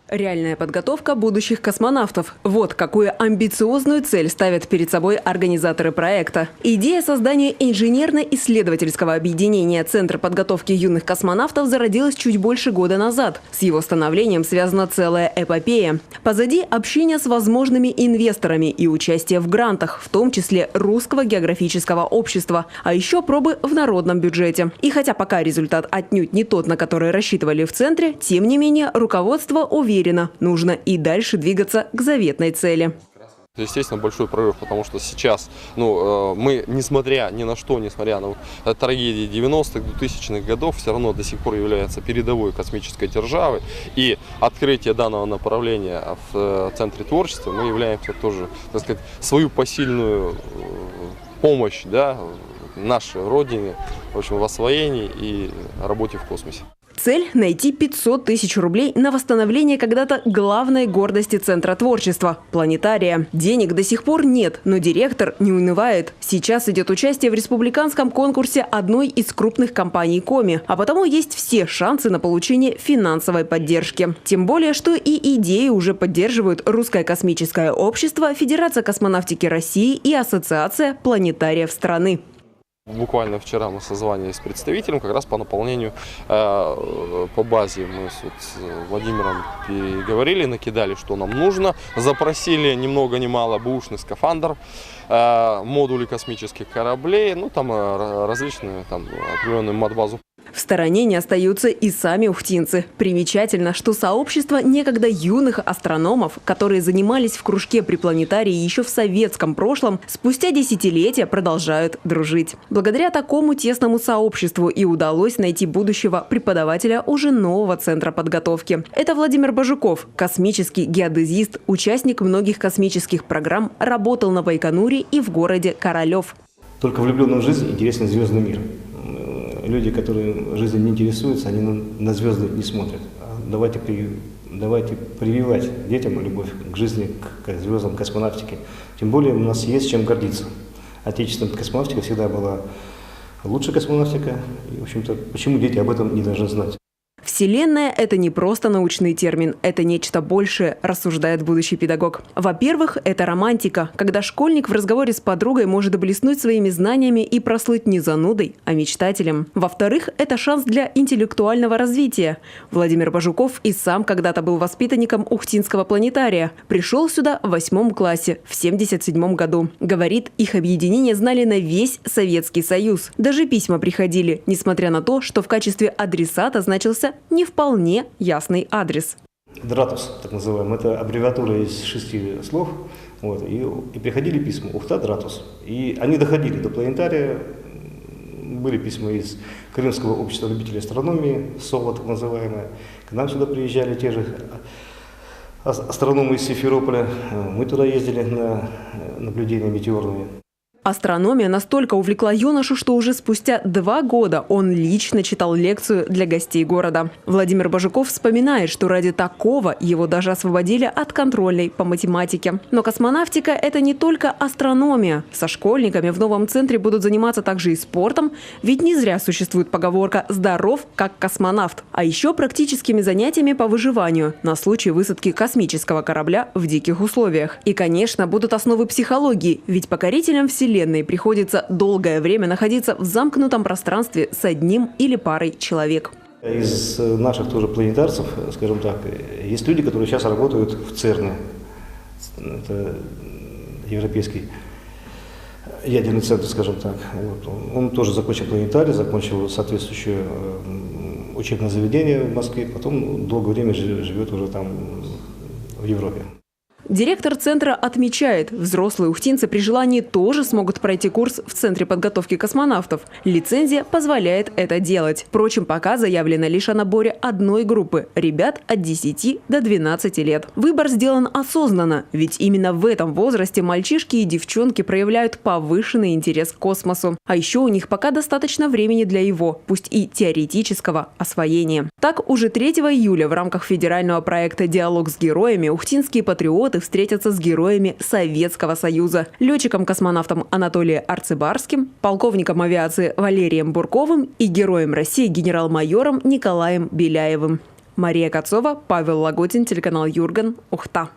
Реальная подготовка будущих космонавтов. Вот какую амбициозную цель ставят перед собой организаторы проекта. Идея создания инженерно-исследовательского объединения Центра подготовки юных космонавтов зародилась чуть больше года назад. С его становлением связана целая эпопея. Позади общение с возможными инвесторами и участие в грантах, в том числе Русского географического общества, а еще пробы в народном бюджете. И хотя пока результат отнюдь не тот, на который рассчитывали в Центре, тем не менее руководство уверено, нужно и дальше двигаться к заветной цели. Естественно, большой прорыв, потому что сейчас мы, несмотря ни на что, несмотря на трагедии 90-х, 2000-х годов, все равно до сих пор является передовой космической державой. И открытие данного направления в Центре творчества мы являемся тоже, так сказать, свою посильную помощь, нашей Родине, в общем, в освоении и работе в космосе. Цель – найти 500 тысяч рублей на восстановление когда-то главной гордости Центра творчества – планетария. Денег до сих пор нет, но директор не унывает. Сейчас идет участие в республиканском конкурсе одной из крупных компаний Коми, а потому есть все шансы на получение финансовой поддержки. Тем более, что и идеи уже поддерживают Русское космическое общество, Федерация космонавтики России и Ассоциация планетариев страны. Буквально вчера мы созванивались с представителем как раз по наполнению по базе. Мы с Владимиром переговорили, накидали, что нам нужно. Запросили ни много ни мало бэушный скафандр, модули космических кораблей, различные определенную мат-базу. В стороне не остаются и сами ухтинцы. Примечательно, что сообщество некогда юных астрономов, которые занимались в кружке при планетарии еще в советском прошлом, спустя десятилетия продолжают дружить. Благодаря такому тесному сообществу и удалось найти будущего преподавателя уже нового центра подготовки. Это Владимир Бажуков, космический геодезист, участник многих космических программ, работал на Байконуре и в городе Королев. Только влюбленным в жизнь интересен звездный мир. Люди, которые жизнью не интересуются, они на звезды не смотрят. Давайте прививать детям любовь к жизни, к звездам, к космонавтике. Тем более у нас есть чем гордиться. Отечественная космонавтика всегда была лучшая космонавтика. И, в общем-то, почему дети об этом не должны знать? Вселенная – это не просто научный термин, это нечто большее, рассуждает будущий педагог. Во-первых, это романтика, когда школьник в разговоре с подругой может блеснуть своими знаниями и прослыть не занудой, а мечтателем. Во-вторых, это шанс для интеллектуального развития. Владимир Бажуков и сам когда-то был воспитанником Ухтинского планетария. Пришел сюда в 8 классе, в 1977 году. Говорит, их объединение знали на весь Советский Союз. Даже письма приходили, несмотря на то, что в качестве адресата значился не вполне ясный адрес. Дратус, так называемый, это аббревиатура из 6 слов. И приходили письма Ухта, Дратус. И они доходили до планетария. Были письма из Крымского общества любителей астрономии, СОВА, так называемое. К нам сюда приезжали те же астрономы из Симферополя. Мы туда ездили на наблюдения метеорные. Астрономия настолько увлекла юношу, что уже спустя 2 года он лично читал лекцию для гостей города. Владимир Бажуков вспоминает, что ради такого его даже освободили от контрольной по математике. Но космонавтика – это не только астрономия. Со школьниками в новом центре будут заниматься также и спортом, ведь не зря существует поговорка «здоров, как космонавт». А еще практическими занятиями по выживанию на случай высадки космического корабля в диких условиях. И, конечно, будут основы психологии, ведь покорителям Вселенной приходится долгое время находиться в замкнутом пространстве с одним или парой человек. Из наших тоже планетарцев, скажем так, есть люди, которые сейчас работают в ЦЕРНе. Это Европейский ядерный центр, скажем так. Он тоже закончил планетарий, закончил соответствующее учебное заведение в Москве, потом долгое время живет уже там в Европе. Директор центра отмечает, взрослые ухтинцы при желании тоже смогут пройти курс в Центре подготовки космонавтов. Лицензия позволяет это делать. Впрочем, пока заявлено лишь о наборе одной группы – ребят от 10 до 12 лет. Выбор сделан осознанно, ведь именно в этом возрасте мальчишки и девчонки проявляют повышенный интерес к космосу. А еще у них пока достаточно времени для его, пусть и теоретического, освоения. Так, уже 3 июля в рамках федерального проекта «Диалог с героями» ухтинские патриоты встретятся с героями Советского Союза, летчиком-космонавтом Анатолием Арцебарским, полковником авиации Валерием Бурковым и героем России генерал-майором Николаем Беляевым. Мария Коцова, Павел Лагутин, телеканал Юрган, Ухта.